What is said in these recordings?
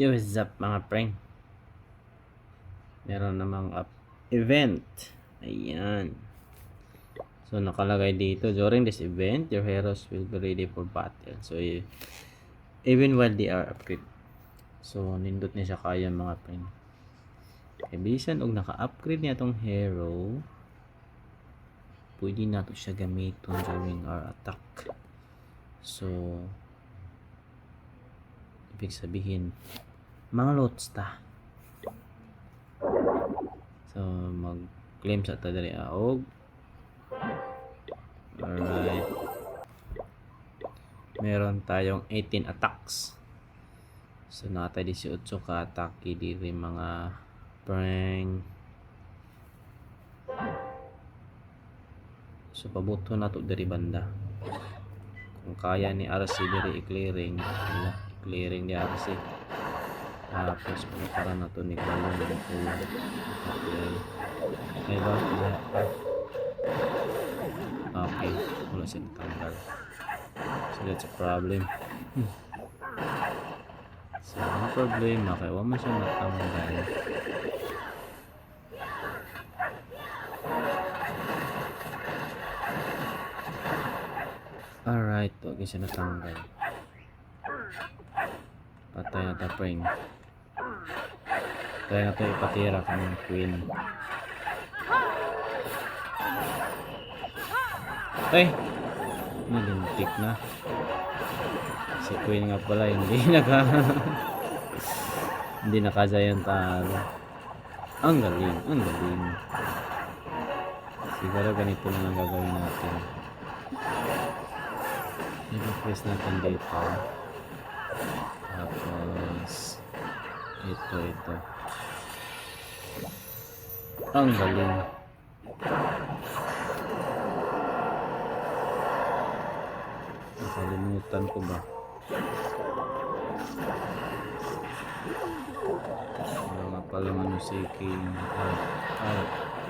Yo, what's up mga prank? Meron namang event. Ayan. So nakalagay dito, during this event, your heroes will be ready for battle. So even while they are upgrade. So nindot niya siya kaya mga prank. Kaya bisan og naka-upgrade niya tong hero, pwede na to siya gamiton during our attack. So ibig sabihin mga lots ta. So mag-claim sa ta diri og alright. Meron tayong 18 attacks. So natay 18 ka atake diri mga prank. So pabuto na to diri banda. Kung kaya ni RC diri i-clearing, i-clearing ni RC. Tapos para na to ni Kalong ng ulan. Okay. Okay, wala siyang tanggal. So that's a problem. So ang problema kaya wala man siya matanggal. Alright, wag siya natanggal. Patay na ta prank. Kaya na ito ipatira kami ng queen. Ay! Nalintik na. Si queen nga pala hindi hindi nakasayan talo. Ang galing, ang galing. Siguro ganito na lang gagawin natin. I-press natin dito. Tapos ito. Ang galing. Nakalimutan ko ba? Wala pala ano si King.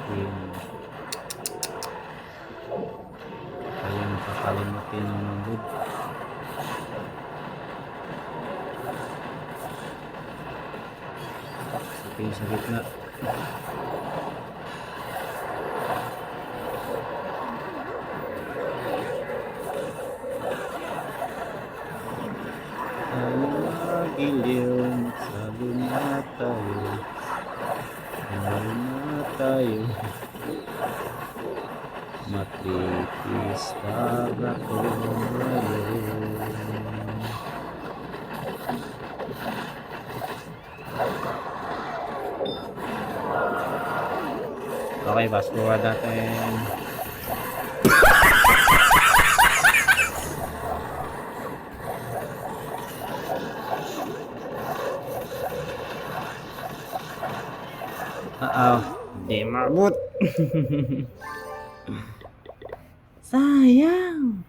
Queen. Kaya nakakalimutin ng good. Okay, sa gitna. Giliw, salo na tayo, matripis para tumayo. Okay, fast forward natin. Di mabot. Sayang.